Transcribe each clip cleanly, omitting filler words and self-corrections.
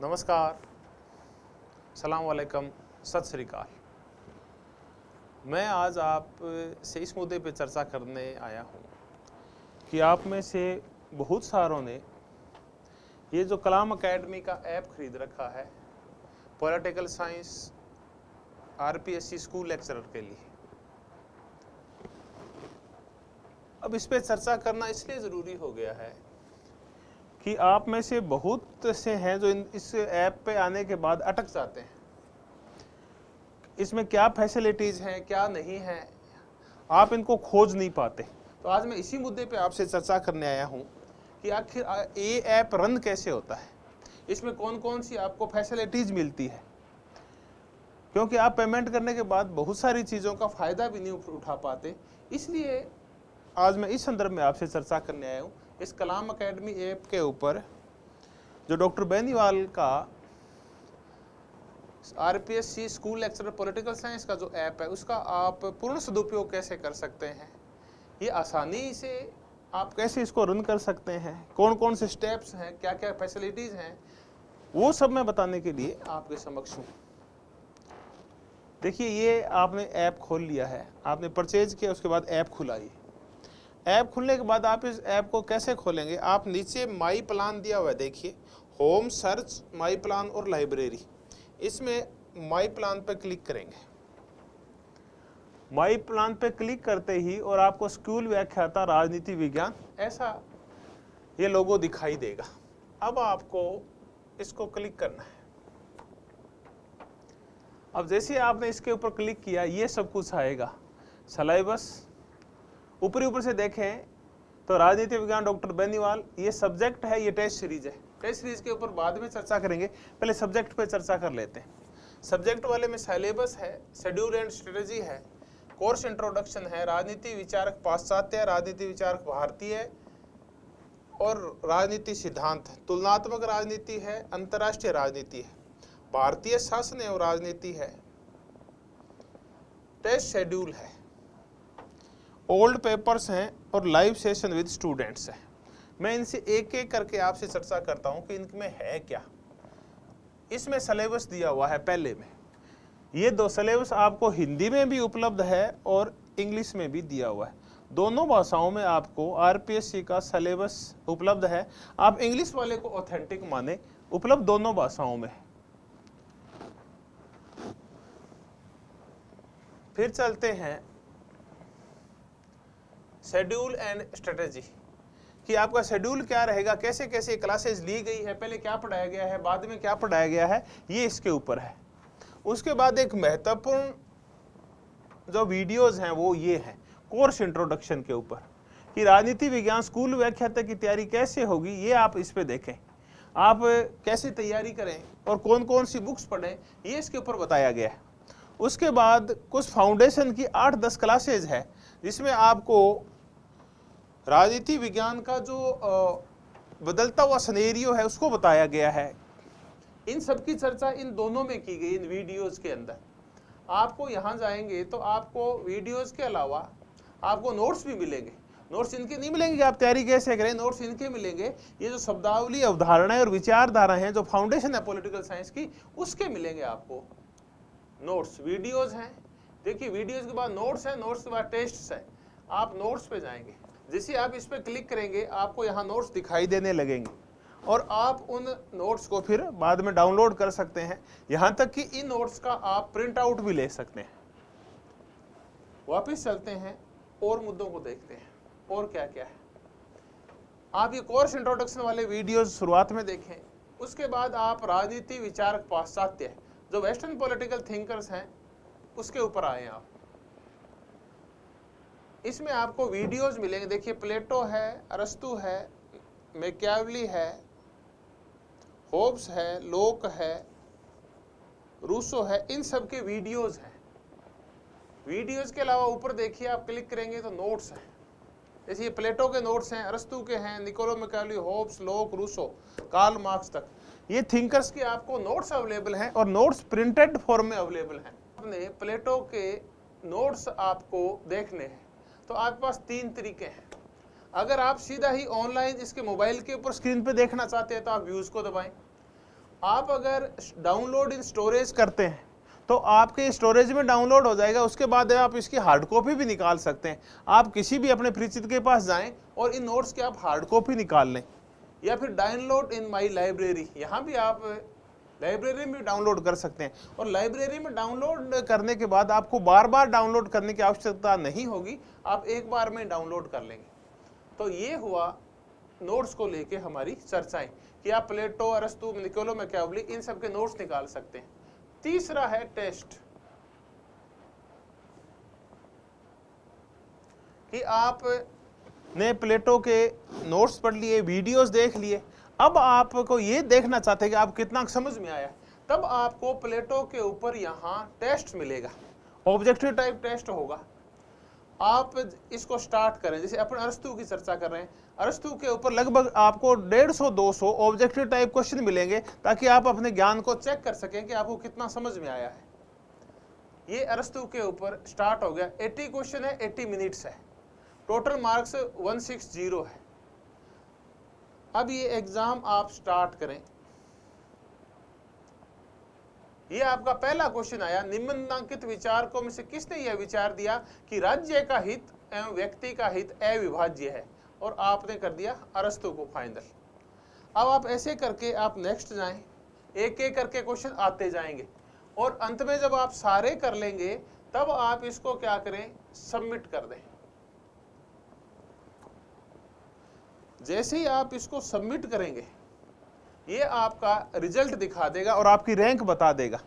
नमस्कार, सलाम वालेकुम, सत श्री अकाल। मैं आज आप से इस मुद्दे पे चर्चा करने आया हूँ कि आप में से बहुत सारों ने ये जो कलाम अकेडमी का ऐप खरीद रखा है political science RPSC school lecturer के लिए। अब इस पे चर्चा करना इसलिए ज़रूरी हो गया है कि आप में से बहुत से हैं जो इस ऐप पे आने के बाद अटक जाते हैं। इसमें क्या फैसिलिटीज़ हैं, क्या नहीं हैं, आप इनको खोज नहीं पाते। तो आज मैं इसी मुद्दे पे आपसे चर्चा करने आया हूँ कि आखिर ये ऐप रन कैसे होता है, इसमें कौन कौन सी आपको फैसिलिटीज़ मिलती है, क्योंकि आप पेमेंट करने के बाद बहुत सारी चीज़ों का फ़ायदा भी नहीं उठा पाते। इसलिए आज मैं इस संदर्भ में आपसे चर्चा करने आया हूँ इस कलाम अकेडमी ऐप के ऊपर, जो डॉक्टर बेनीवाल का RPSC school lecturer political science का जो ऐप है उसका आप पूर्ण सदुपयोग कैसे कर सकते हैं, ये आसानी से आप कैसे इसको रन कर सकते हैं, कौन कौन से स्टेप्स हैं, क्या क्या फैसिलिटीज़ हैं, वो सब मैं बताने के लिए आपके समक्ष हूँ। देखिए, ये आपने ऐप खोल लिया है, आपने परचेज किया, उसके बाद ऐप खुलाई। ऐप खुलने के बाद आप इस ऐप को कैसे खोलेंगे, आप नीचे माई प्लान दिया हुआ है, देखिए होम, सर्च, माई प्लान और लाइब्रेरी। इसमें माई प्लान पर क्लिक करेंगे। माई प्लान पे क्लिक करते ही और आपको स्कूल व्याख्याता राजनीति विज्ञान ऐसा ये लोगो दिखाई देगा। अब आपको इसको क्लिक करना है। अब जैसे आपने इसके ऊपर क्लिक किया, ये सब कुछ आएगा। सिलेबस ऊपर से देखें तो राजनीति विज्ञान डॉक्टर बेनीवाल, ये सब्जेक्ट है, ये टेस्ट सीरीज है। टेस्ट सीरीज के ऊपर बाद में चर्चा करेंगे, पहले सब्जेक्ट पे चर्चा कर लेते हैं। सब्जेक्ट वाले में सिलेबस है, शेड्यूल एंड स्ट्रेटजी है, कोर्स इंट्रोडक्शन है, राजनीति विचारक पाश्चात्य, राजनीति विचारक भारतीय और राजनीति सिद्धांत, तुलनात्मक राजनीति है, अंतर्राष्ट्रीय राजनीति है, भारतीय शासन एवं राजनीति है, टेस्ट शेड्यूल है, ओल्ड पेपर्स हैं और लाइव सेशन विद स्टूडेंट्स हैं। मैं इनसे एक एक करके आपसे चर्चा करता हूं कि इनमें है क्या। इसमें सिलेबस दिया हुआ है पहले में। ये दो सिलेबस आपको हिंदी में भी उपलब्ध है और इंग्लिश में भी दिया हुआ है। दोनों भाषाओं में आपको आरपीएससी का सिलेबस उपलब्ध है। आप इंग्लिश वाले को ऑथेंटिक माने, उपलब्ध दोनों भाषाओं में। फिर चलते हैं शेड्यूल एंड स्ट्रेटजी कि आपका शेड्यूल क्या रहेगा, कैसे कैसे क्लासेस ली गई है, पहले क्या पढ़ाया गया है, बाद में क्या पढ़ाया गया है, ये इसके ऊपर है। उसके बाद एक महत्वपूर्ण जो वीडियोस हैं वो ये हैं कोर्स इंट्रोडक्शन के ऊपर कि राजनीति विज्ञान स्कूल व्याख्याता की तैयारी कैसे होगी, ये आप इस पे देखें, आप कैसे तैयारी करें और कौन कौन सी बुक्स पढ़ें, ये इसके ऊपर बताया गया है। उसके बाद कुछ फाउंडेशन की 8-10 क्लासेज है जिसमें आपको राजनीति विज्ञान का जो बदलता हुआ सिनेरियो है उसको बताया गया है। इन सब की चर्चा इन दोनों में की गई, इन वीडियोस के अंदर। आपको यहाँ जाएंगे तो आपको वीडियोस के अलावा आपको नोट्स भी मिलेंगे। नोट्स इनके नहीं मिलेंगे कि आप तैयारी कैसे करें, नोट्स इनके मिलेंगे। ये जो शब्दावली, अवधारणाएं और विचारधारा हैं, जो फाउंडेशन है पॉलिटिकल साइंस की, उसके मिलेंगे आपको नोट्स। वीडियोज हैं, देखिए वीडियोज के बाद नोट्स है, नोट्स के बाद टेस्ट्स है। आप नोट्स पे जाएंगे, जैसे आप इस पे क्लिक करेंगे आपको यहाँ नोट्स दिखाई देने लगेंगे और आप उन नोट्स को फिर बाद में डाउनलोड कर सकते हैं। यहाँ तक कि इन नोट्स का आप प्रिंट आउट भी ले सकते हैं। वापस चलते हैं और मुद्दों को देखते हैं और क्या क्या है। आप ये कोर्स इंट्रोडक्शन वाले वीडियोज शुरुआत में देखें। उसके बाद आप राजनीति विचारक पाश्चात्य, जो वेस्टर्न पॉलिटिकल थिंकर्स हैं, उसके ऊपर आए आप। इसमें आपको वीडियोस मिलेंगे। देखिए प्लेटो है, अरस्तु है, मैकियावेली है, होब्स है, लोक है, रूसो है, इन सब के वीडियोस हैं। वीडियोस के अलावा ऊपर देखिए आप क्लिक करेंगे तो नोट्स हैं। जैसे ये प्लेटो के नोट्स हैं, अरस्तु के हैं, निकोलो मैकियावेली, होब्स, लोक, रूसो, कार्ल मार्क्स तक, ये थिंकर्स के आपको नोट्स अवेलेबल हैं और नोट्स प्रिंटेड फॉर्म में अवेलेबल हैं। आपने प्लेटो के नोट्स आपको देखने हैं तो आपके पास 3 तरीके हैं। अगर आप सीधा ही ऑनलाइन इसके मोबाइल के ऊपर स्क्रीन पे देखना चाहते हैं तो आप व्यूज को दबाएं, आप अगर डाउनलोड इन स्टोरेज करते हैं तो आपके स्टोरेज में डाउनलोड हो जाएगा, उसके बाद आप इसकी हार्ड कॉपी भी निकाल सकते हैं। आप किसी भी अपने परिचित के पास जाएं और इन नोट्स की आप हार्ड कॉपी निकाल लें, या फिर डाउनलोड इन माई लाइब्रेरी, यहाँ भी आप लाइब्रेरी में डाउनलोड कर सकते हैं। और लाइब्रेरी में डाउनलोड करने के बाद आपको बार बार डाउनलोड करने की आवश्यकता नहीं होगी, आप एक बार में डाउनलोड कर लेंगे। तो ये हुआ नोट्स को लेके हमारी चर्चाएं कि आप प्लेटो, अरस्तु, निकोलो मैकियावेली इन सब के नोट्स निकाल सकते हैं। तीसरा है टेस्ट, कि आप ने प्लेटो के नोट्स पढ़ लिए, वीडियोस देख लिए, अब आपको ये देखना चाहते हैं कि आप कितना समझ में आया, तब आपको प्लेटो के ऊपर यहाँ टेस्ट मिलेगा, ऑब्जेक्टिव टाइप टेस्ट होगा। आप इसको स्टार्ट करें, जैसे अपन अरस्तु की चर्चा कर रहे हैं, अरस्तु के ऊपर लगभग आपको 150-200 ऑब्जेक्टिव टाइप क्वेश्चन मिलेंगे, ताकि आप अपने ज्ञान को चेक कर सकें कि आपको कितना समझ में आया है। ये अरस्तु के ऊपर स्टार्ट हो गया। 80 क्वेश्चन है, 80 मिनट्स है, टोटल मार्क्स 160 है। अब ये एग्जाम आप स्टार्ट करें। ये आपका पहला क्वेश्चन आया, निम्नलिखित विचारकों में से किसने यह विचार दिया कि राज्य का हित एवं व्यक्ति का हित अविभाज्य है, और आपने कर दिया अरस्तु को फाइनल। अब आप ऐसे करके आप नेक्स्ट जाएं, एक एक करके क्वेश्चन आते जाएंगे, और अंत में जब आप सारे कर लेंगे तब आप इसको क्या करें, सबमिट कर दें। जैसे ही आप इसको सबमिट करेंगे, ये आपका रिजल्ट दिखा देगा और आपकी रैंक बता देगा।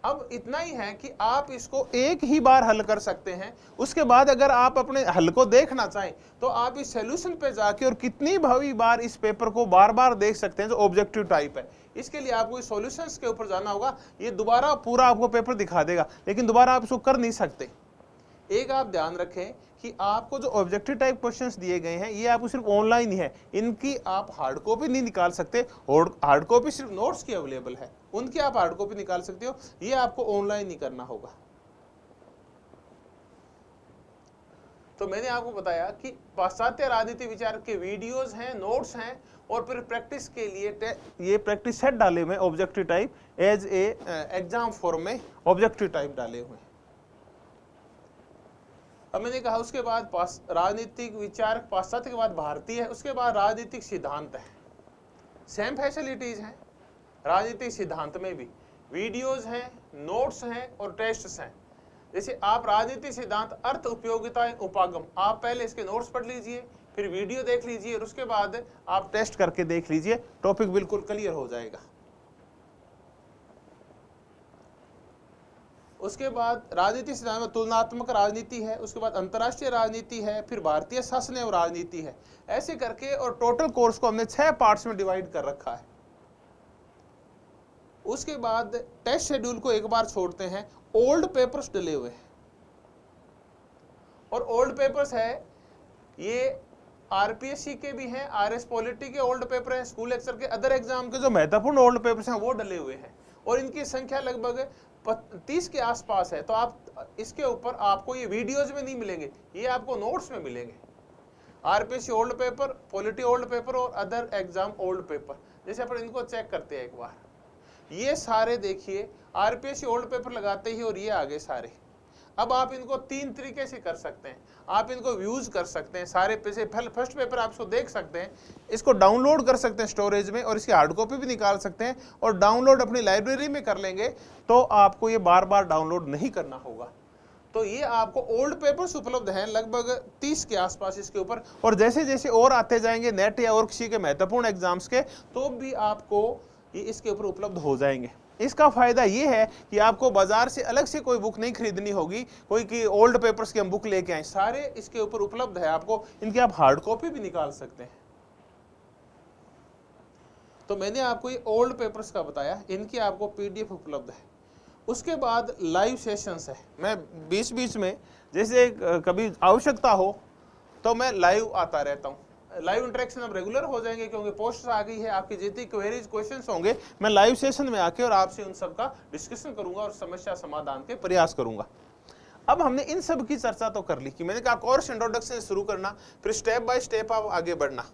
अब इतना ही है कि आप इसको एक ही बार हल कर सकते हैं। उसके बाद अगर आप अपने हल को देखना चाहें तो आप इस सॉल्यूशन पे जाके और कितनी भावी बार इस पेपर को बार बार देख सकते हैं, जो ऑब्जेक्टिव टाइप है। इसके लिए आपको इस सॉल्यूशंस के ऊपर जाना होगा। ये दोबारा पूरा आपको पेपर दिखा देगा, लेकिन दोबारा आप इसको कर नहीं सकते। एक आप ध्यान रखें कि आपको जो ऑब्जेक्टिव टाइप क्वेश्चंस दिए गए हैं, ये आपको सिर्फ ऑनलाइन ही है, इनकी आप हार्ड कॉपी नहीं निकाल सकते। और हार्ड कॉपी सिर्फ नोट्स की अवेलेबल है, उनकी आप हार्ड कॉपी निकाल सकते हो, ये आपको ऑनलाइन ही करना होगा। तो मैंने आपको बताया कि पाश्चात्य राजनीति विचार के वीडियोस हैं, नोट्स हैं, और फिर प्रैक्टिस के लिए ये प्रैक्टिस सेट डाले हुए objective type as a exam form में ऑब्जेक्टिव टाइप डाले हुए हैं। अब मैंने कहा उसके बाद राजनीतिक विचार पाश्चात्य के बाद भारतीय है, उसके बाद राजनीतिक सिद्धांत है। सेम फैसिलिटीज हैं राजनीतिक सिद्धांत में भी, वीडियोस हैं, नोट्स हैं और टेस्ट्स हैं। जैसे आप राजनीतिक सिद्धांत, अर्थ, उपयोगिता, उपागम, आप पहले इसके नोट्स पढ़ लीजिए, फिर वीडियो देख लीजिए, और उसके बाद आप टेस्ट करके देख लीजिए, टॉपिक बिल्कुल क्लियर हो जाएगा। उसके बाद राजनीति सिद्धांत में तुलनात्मक राजनीति है, उसके बाद अंतर्राष्ट्रीय राजनीति है, फिर भारतीय शासन एवं राजनीति है। ऐसे करके और टोटल कोर्स को हमने 6 पार्ट्स में डिवाइड कर रखा है। उसके बाद टेस्ट शेड्यूल को एक बार छोड़ते हैं। ओल्ड पेपर्स डले हुए हैं, और ओल्ड पेपर्स है ये आरपीएससी के भी हैं, आरएस पॉलिटी के ओल्ड पेपर हैं, स्कूल लेक्चर के, अदर एग्जाम के जो महत्वपूर्ण ओल्ड पेपर्स हैं वो डले हुए हैं, और इनकी संख्या लगभग 30 के आसपास है। तो आप इसके ऊपर आपको ये वीडियोज में नहीं मिलेंगे, ये आपको नोट्स में मिलेंगे। RPSC old paper, polity old paper और अदर एग्जाम ओल्ड पेपर, जैसे अपन इनको चेक करते हैं एक बार। ये सारे देखिए आरपीएससी ओल्ड पेपर लगाते ही, और ये आगे सारे। अब आप इनको 3 तरीके से कर सकते हैं। आप इनको व्यूज कर सकते हैं, सारे पैसे फर्स्ट पेपर आप इसको देख सकते हैं, इसको डाउनलोड कर सकते हैं स्टोरेज में, और इसकी हार्ड कॉपी भी निकाल सकते हैं, और डाउनलोड अपनी लाइब्रेरी में कर लेंगे तो आपको ये बार बार डाउनलोड नहीं करना होगा। तो ये आपको ओल्ड पेपर्स उपलब्ध हैं लगभग 30 के आसपास इसके ऊपर, और जैसे जैसे और आते जाएंगे नेट या और किसी के महत्वपूर्ण एग्जाम्स के, तो भी आपको ये इसके ऊपर उपलब्ध हो जाएंगे। इसका फायदा ये है कि आपको बाजार से अलग से कोई बुक नहीं खरीदनी होगी, कोई कि ओल्ड पेपर्स की हम बुक लेके आए, सारे इसके ऊपर उपलब्ध है आपको, इनकी आप हार्ड कॉपी भी निकाल सकते हैं। तो मैंने आपको ये ओल्ड पेपर्स का बताया, इनकी आपको पीडीएफ उपलब्ध है। उसके बाद लाइव सेशंस है, मैं बीच बीच में जैसे कभी आवश्यकता हो तो मैं लाइव आता रहता हूँ। लाइव इंटरेक्शन अब रेगुलर हो जाएंगे क्योंकि पोस्ट आ गई है, आपकी जितनी क्वेरीज क्वेश्चंस होंगे मैं लाइव सेशन में आके और आपसे उन सब का डिस्कशन करूंगा और समस्या समाधान के प्रयास करूंगा। अब हमने इन सब की चर्चा तो कर ली कि मैंने कहा कोर्स इंट्रोडक्शन से शुरू करना, फिर स्टेप बाय स्टेप आप आगे बढ़ना,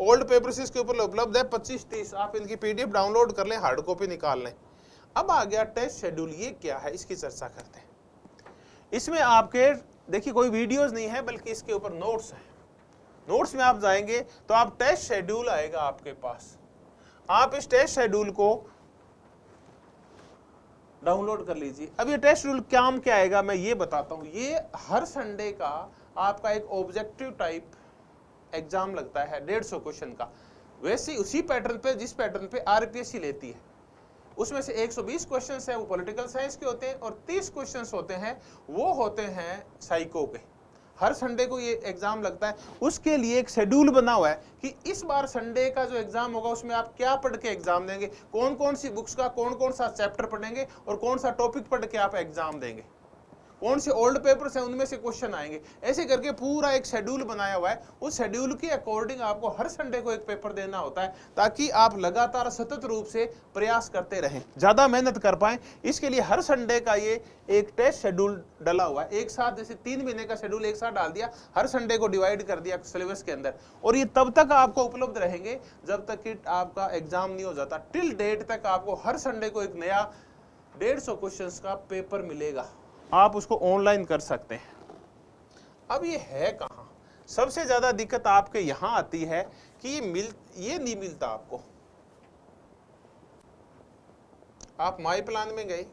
ओल्ड पेपर्स इसके ऊपर उपलब्ध है 25-30, आप इनकी PDF डाउनलोड कर लें, हार्ड कॉपी निकाल लें। अब आ गया टेस्ट शेड्यूल, ये क्या है इसकी चर्चा करते हैं। इसमें आपके देखिए कोई वीडियोस नहीं है बल्कि इसके ऊपर नोट्स हैं। नोट्स में आप जाएंगे तो आप टेस्ट शेड्यूल आएगा आपके पास, आप इस टेस्ट शेड्यूल को डाउनलोड कर लीजिए। अब ये टेस्ट शेड्यूल काम क्या आएगा मैं ये बताता हूं। ये हर संडे का आपका एक ऑब्जेक्टिव टाइप एग्जाम लगता है 150 क्वेश्चन का, वैसे उसी पैटर्न पे जिस पैटर्न पे आरपीएससी लेती है। उसमें से 120 क्वेश्चंस है वो पॉलिटिकल साइंस के होते हैं और 30 क्वेश्चंस होते हैं वो होते हैं साइको के। हर संडे को ये एग्जाम लगता है। उसके लिए एक शेड्यूल बना हुआ है कि इस बार संडे का जो एग्जाम होगा उसमें आप क्या पढ़ के एग्जाम देंगे, कौन कौन सी बुक्स का कौन कौन सा चैप्टर पढ़ेंगे और कौन सा टॉपिक पढ़ के आप एग्जाम देंगे, कौन से ओल्ड पेपर्स हैं उनमें से क्वेश्चन आएंगे। ऐसे करके पूरा एक शेड्यूल बनाया हुआ है। उस शेड्यूल के अकॉर्डिंग आपको हर संडे को एक पेपर देना होता है ताकि आप लगातार सतत रूप से प्रयास करते रहें, ज्यादा मेहनत कर पाएं। इसके लिए हर संडे का ये एक टेस्ट शेड्यूल डला हुआ है। एक साथ जैसे 3 महीने का शेड्यूल एक साथ डाल दिया, हर संडे को डिवाइड कर दिया सिलेबस के अंदर, और ये तब तक आपको उपलब्ध रहेंगे जब तक कि आपका एग्जाम नहीं हो जाता। टिल डेट तक आपको हर संडे को एक नया 150 क्वेश्चंस का पेपर मिलेगा, आप उसको ऑनलाइन कर सकते हैं। अब ये है कहां, सबसे ज्यादा दिक्कत आपके यहां आती है कि ये नहीं मिलता आपको। आप माई प्लान में गए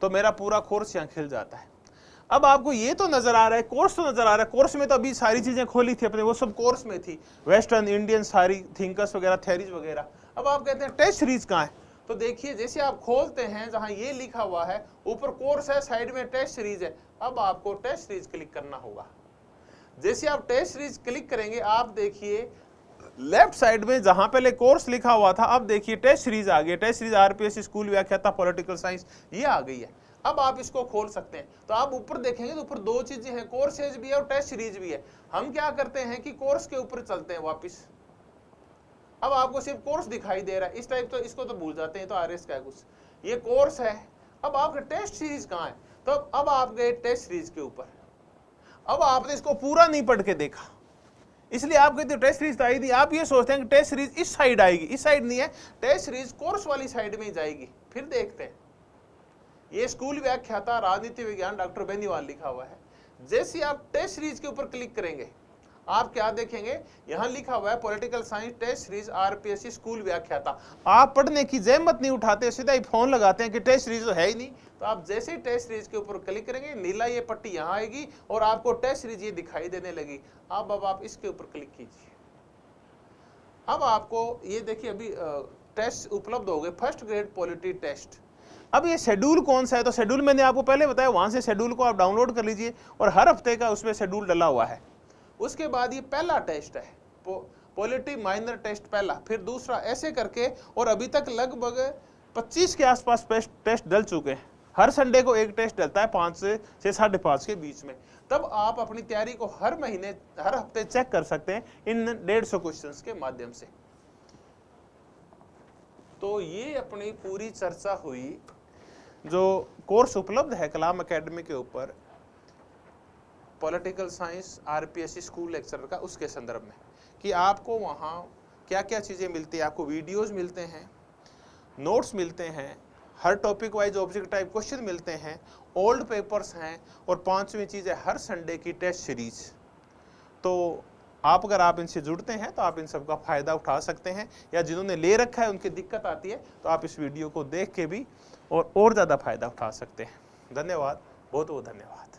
तो मेरा पूरा कोर्स यहां खिल जाता है। अब आपको ये तो नजर आ रहा है, कोर्स तो नजर आ रहा है, कोर्स में तो अभी सारी चीजें खोली थी अपने, वो सब कोर्स में थी, वेस्टर्न इंडियन सारी थिंकर्स वगैरह थ्योरीज वगैरह। अब आप कहते हैं टेस्ट सीरीज कहां है, तो देखिए जैसे आप खोलते हैं जहां ये लिखा हुआ है ऊपर कोर्स है, साइड में टेस्ट सीरीज है। अब आपको टेस्ट सीरीज क्लिक करना होगा। जैसे आप टेस्ट सीरीज क्लिक करेंगे आप देखिए लेफ्ट साइड में जहां पहले कोर्स लिखा हुआ था अब देखिए टेस्ट सीरीज आ गई। टेस्ट सीरीज आरपीएससी स्कूल व्याख्याता पॉलिटिकल साइंस ये आ गई है। अब आप इसको खोल सकते हैं। तो आप ऊपर देखेंगे तो ऊपर 2 चीजें हैं, कोर्सेज भी है और टेस्ट सीरीज भी है। हम क्या करते हैं कि कोर्स के ऊपर चलते हैं वापिस। अब आपको सिर्फ कोर्स दिखाई दे रहा है इस टाइप, तो इसको तो भूल जाते हैं, तो आरएस का है कुछ, ये कोर्स है। अब आपके टेस्ट सीरीज कहां है, तो अब आप गए टेस्ट सीरीज के ऊपर। अब आपने इसको पूरा नहीं पढ़ के देखा, इसलिए आप कहते हो टेस्ट सीरीज आई थी। आप ये सोचते हैं कि टेस्ट सीरीज इस साइड आएगी, इस साइड नहीं है, टेस्ट सीरीज कोर्स वाली साइड में ही जाएगी। फिर देखते हैं, ये स्कूल व्याख्याता राजनीति विज्ञान डॉक्टर बेनीवाल लिखा हुआ है। जैसे आप टेस्ट सीरीज के ऊपर क्लिक करेंगे आप क्या देखेंगे, यहां लिखा हुआ है political science test series RPSC school व्याख्याता। आप पढ़ने की जहमत नहीं उठाते, सीधा ही फोन लगाते हैं कि टेस्ट सीरीज तो है ही नहीं। तो आप जैसे ही टेस्ट सीरीज के ऊपर क्लिक करेंगे नीला ये पट्टी यहां आएगी और आपको टेस्ट सीरीज ये दिखाई देने लगी। अब आप इसके ऊपर क्लिक कीजिए। अब आपको ये देखिए अभी टेस्ट उपलब्ध हो गए, फर्स्ट ग्रेड पॉलिटी टेस्ट। अब ये शेड्यूल कौन सा है, तो शेड्यूल मैंने आपको पहले बताया, वहां से शेड्यूल को आप डाउनलोड कर लीजिए और हर हफ्ते का उसमें शेड्यूल डला हुआ है। उसके बाद ये पहला टेस्ट है पॉलिटी माइनर टेस्ट पहला, फिर दूसरा, ऐसे करके, और अभी तक लगभग 25 के आसपास टेस्ट डल चुके हैं। हर संडे को एक टेस्ट डलता है 5 से 5:30 के बीच में। तब आप अपनी तैयारी को हर महीने हर हफ्ते चेक कर सकते हैं इन 150 क्वेश्चंस के माध्यम से। तो ये अपनी पूरी चर्चा हुई जो कोर्स उपलब्ध है कलाम एकेडमी के ऊपर political science RPSC school lecturer का, उसके संदर्भ में कि आपको वहाँ क्या क्या चीज़ें मिलती है। आपको वीडियोस मिलते हैं, नोट्स मिलते हैं, हर topic wise object type question मिलते हैं, ओल्ड पेपर्स हैं, और 5वीं चीज़ है हर संडे की टेस्ट सीरीज। तो अगर आप इनसे जुड़ते हैं तो आप इन सब का फ़ायदा उठा सकते हैं, या जिन्होंने ले रखा है उनकी दिक्कत आती है तो आप इस वीडियो को देख के भी और ज़्यादा फ़ायदा उठा सकते हैं। धन्यवाद, बहुत बहुत धन्यवाद।